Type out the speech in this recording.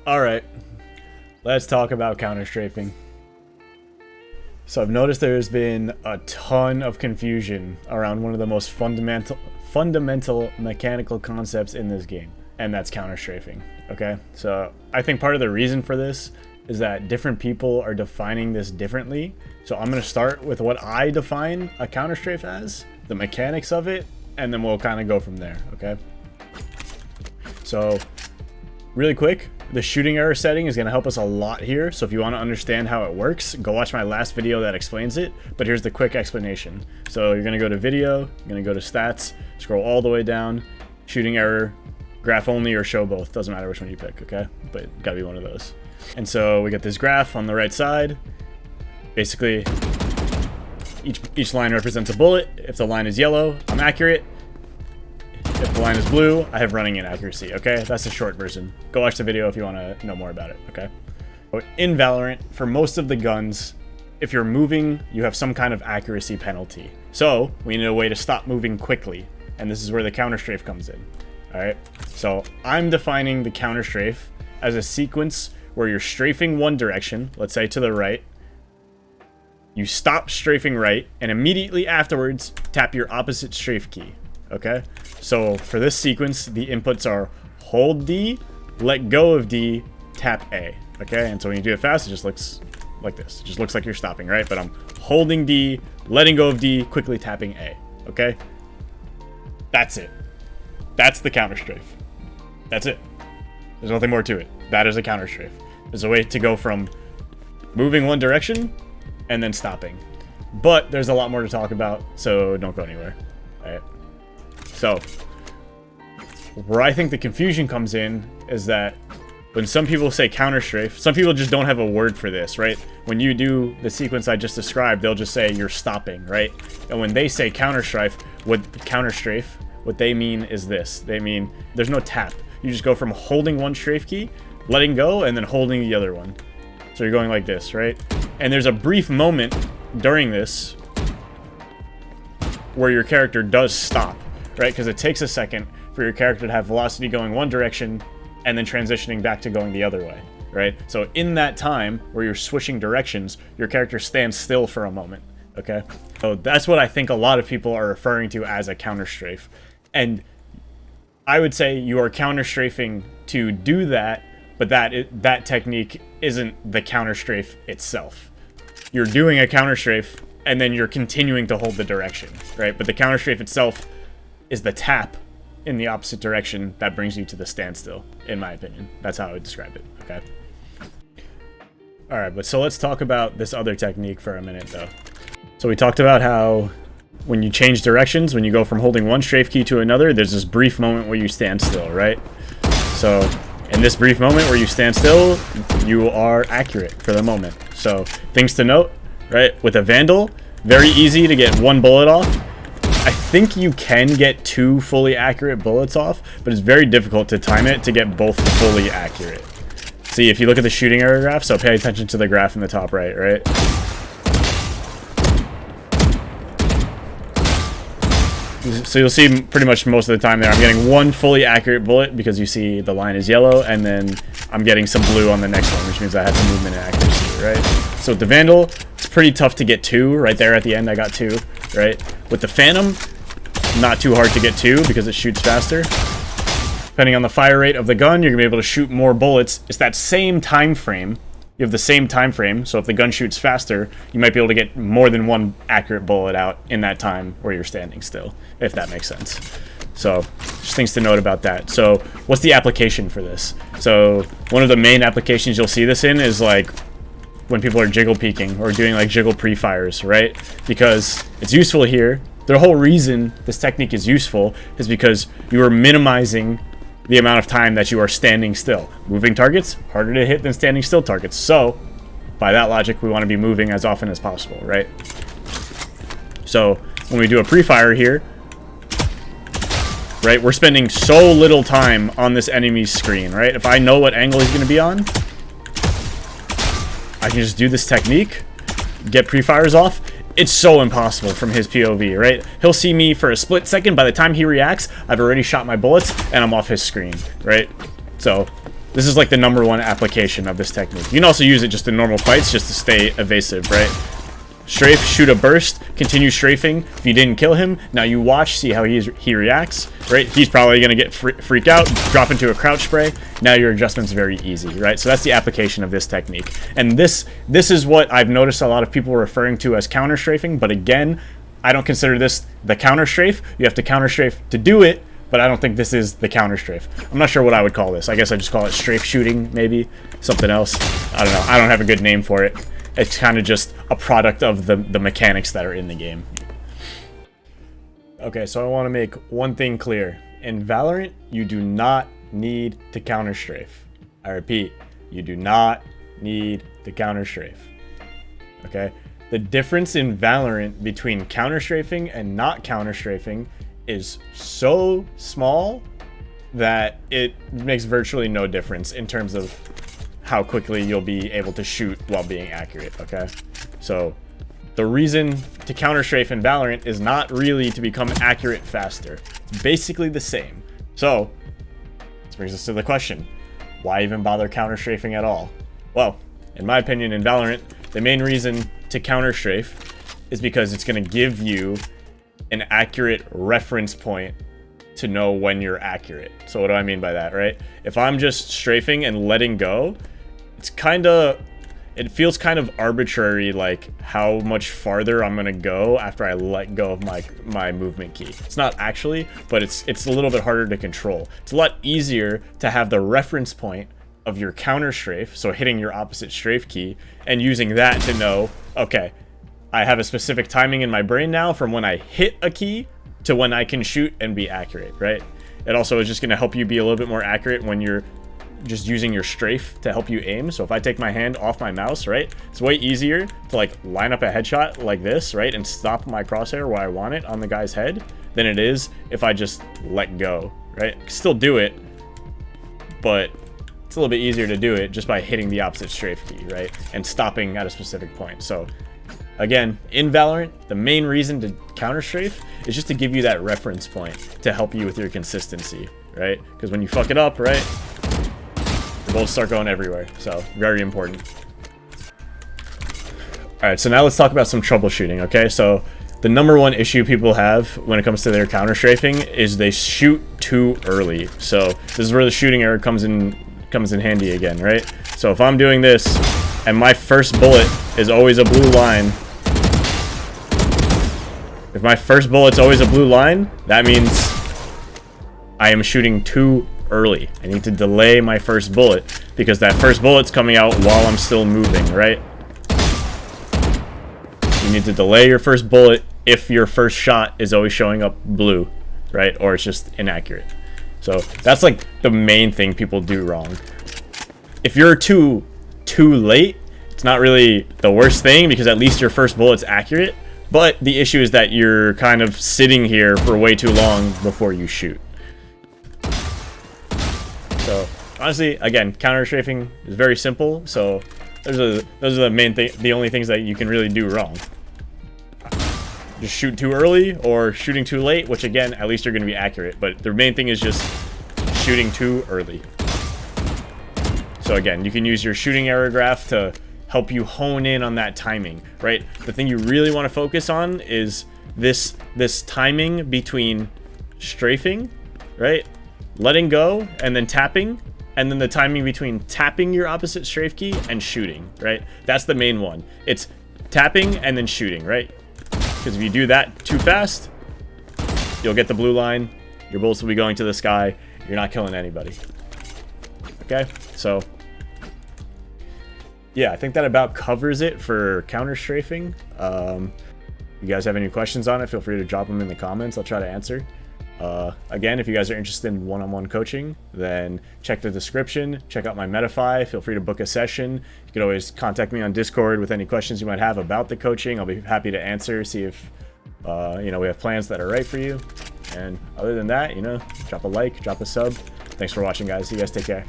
Alright, let's talk about counterstrafing. So I've noticed there's been a ton of confusion around one of the most fundamental mechanical concepts in this game, and that's counterstrafing. Okay, so I think part of the reason for this is that different people are defining this differently. So I'm going to start with what I define a counterstrafe as, the mechanics of it, and then we'll kind of go from there. Okay, so really quick, the shooting error setting is going to help us a lot here. So if you want to understand how it works, go watch my last video that explains it. But here's the quick explanation. So you're going to go to video, you're going to go to stats, scroll all the way down, shooting error, graph only or show both. Doesn't matter which one you pick, okay? But gotta be one of those. And so we got this graph on the right side. Basically, each line represents a bullet. If the line is yellow, I'm accurate. If the line is blue, I have running inaccuracy, okay? That's the short version. Go watch the video if you want to know more about it, okay? In Valorant, for most of the guns, if you're moving, you have some kind of accuracy penalty. So, we need a way to stop moving quickly, and this is where the counterstrafe comes in, alright? So, I'm defining the counterstrafe as a sequence where you're strafing one direction, let's say to the right, you stop strafing right, and immediately afterwards, tap your opposite strafe key. Okay, so for this sequence, the inputs are hold D, let go of D, tap A. Okay, and so when you do it fast, it just looks like this. It just looks like you're stopping, right? But I'm holding D, letting go of D, quickly tapping A. Okay, that's it. That's the counterstrafe. That's it. There's nothing more to it. That is a counterstrafe. There's a way to go from moving one direction and then stopping. But there's a lot more to talk about, so don't go anywhere. All right. So, where I think the confusion comes in is that when some people say counterstrafe, some people just don't have a word for this, right? When you do the sequence I just described, they'll just say you're stopping, right? And when they say counterstrafe, what they mean is this. They mean there's no tap. You just go from holding one strafe key, letting go, and then holding the other one. So you're going like this, right? And there's a brief moment during this where your character does stop. Right, because it takes a second for your character to have velocity going one direction and then transitioning back to going the other way, right? So in that time where you're switching directions, your character stands still for a moment, okay? So that's what I think a lot of people are referring to as a counterstrafe. And I would say you are counterstrafing to do that, but that technique isn't the counterstrafe itself. You're doing a counterstrafe and then you're continuing to hold the direction, right? But the counterstrafe itself is the tap in the opposite direction that brings you to the standstill, in my opinion. That's how I would describe it, okay? Alright, but so let's talk about this other technique for a minute, though. So we talked about how when you change directions, when you go from holding one strafe key to another, there's this brief moment where you stand still, right? So in this brief moment where you stand still, you are accurate for the moment. So things to note, right? With a Vandal, very easy to get one bullet off. I think you can get two fully accurate bullets off, but it's very difficult to time it to get both fully accurate. See, if you look at the shooting error graph, so pay attention to the graph in the top right, right? So you'll see pretty much most of the time there, I'm getting one fully accurate bullet because you see the line is yellow, and then I'm getting some blue on the next one, which means I had some movement and accuracy, right? So with the Vandal, it's pretty tough to get two. Right there at the end, I got two, right? With the Phantom, not too hard to get two because it shoots faster. Depending on the fire rate of the gun, you're going to be able to shoot more bullets. It's that same time frame. You have the same time frame, so if the gun shoots faster, you might be able to get more than one accurate bullet out in that time where you're standing still, if that makes sense. So, just things to note about that. So, what's the application for this? So, one of the main applications you'll see this in is like when people are jiggle peeking or doing like jiggle pre-fires, right? Because it's useful here. The whole reason this technique is useful is because you are minimizing the amount of time that you are standing still. Moving targets, harder to hit than standing still targets. So, by that logic, we want to be moving as often as possible, right? So, when we do a pre-fire here, right, we're spending so little time on this enemy's screen, right? If I know what angle he's going to be on, I can just do this technique, get pre-fires off. It's so impossible from his POV, right? He'll see me for a split second. By the time he reacts, I've already shot my bullets, and I'm off his screen, right? So, This is like the #1 application of this technique. You can also use it just in normal fights just to stay evasive, right? Strafe, shoot a burst, continue strafing. If you didn't kill him, now you watch, see how he reacts, right? He's probably going to get freak out, drop into a crouch spray. Now your adjustment's very easy, right? So that's the application of this technique. And this is what I've noticed a lot of people referring to as counter-strafing, but again, I don't consider this the counter-strafe. You have to counter-strafe to do it, but I don't think this is the counter-strafe. I'm not sure what I would call this. I guess I just call it strafe shooting, maybe. Something else. I don't know. I don't have a good name for it. It's kind of just a product of the mechanics that are in the game. Okay, so I want to make one thing clear. In Valorant, you do not need to counter-strafe. I repeat, you do not need to counter-strafe. Okay? The difference in Valorant between counter-strafing and not counter-strafing is so small that it makes virtually no difference in terms of how quickly you'll be able to shoot while being accurate, okay? So the reason to counter-strafe in Valorant is not really to become accurate faster. It's basically the same. So this brings us to the question, why even bother counter-strafing at all? Well, in my opinion, in Valorant, the main reason to counter-strafe is because it's going to give you an accurate reference point to know when you're accurate. So what do I mean by that, right? If I'm just strafing and letting go, it feels kind of arbitrary, like how much farther I'm gonna go after I let go of my movement key. It's not actually, but it's a little bit harder to control. It's a lot easier to have the reference point of your counter strafe, so hitting your opposite strafe key and using that to know, okay, I have a specific timing in my brain now from when I hit a key to when I can shoot and be accurate, right? It also is just gonna help you be a little bit more accurate when you're just using your strafe to help you aim. So if I take my hand off my mouse, right, it's way easier to like line up a headshot like this, right, and stop my crosshair where I want it on the guy's head than it is if I just let go, right? Still do it, but it's a little bit easier to do it just by hitting the opposite strafe key, right, and stopping at a specific point. So again, in Valorant, the main reason to counter strafe is just to give you that reference point to help you with your consistency, right? Because when you fuck it up, right, the bullets start going everywhere. So very important. All right, so now let's talk about some troubleshooting, okay? So the #1 issue people have when it comes to their counter strafing is they shoot too early. So this is where the shooting error comes in handy again, right? So if I'm doing this and my first bullet is always a blue line, if my first bullet's always a blue line, that means I am shooting too early. I need to delay my first bullet because that first bullet's coming out while I'm still moving, right? You need to delay your first bullet if your first shot is always showing up blue, right? Or it's just inaccurate. So that's like the main thing people do wrong. If you're too late, it's not really the worst thing because at least your first bullet's accurate, but the issue is that you're kind of sitting here for way too long before you shoot. So honestly, again, counter strafing is very simple. So those are the main thing, the only things that you can really do wrong. Just shoot too early or shooting too late, which again, at least you're going to be accurate. But the main thing is just shooting too early. So again, you can use your shooting error graph to help you hone in on that timing, right? The thing you really want to focus on is this timing between strafing, right, letting go, and then tapping, and then the timing between tapping your opposite strafe key and shooting, right? That's the main one. It's tapping and then shooting, right? Because if you do that too fast, you'll get the blue line, your bullets will be going to the sky, you're not killing anybody. Okay, so yeah, I think that about covers it for counter strafing. You guys have any questions on it, feel free to drop them in the comments. I'll try to answer. Again, if you guys are interested in one-on-one coaching, then check the description, check out my Metafy, feel free to book a session. You can always contact me on Discord with any questions you might have about the coaching. I'll be happy to answer, see if you know, we have plans that are right for you. And other than that, you know, drop a like, drop a sub. Thanks for watching, guys. You guys take care.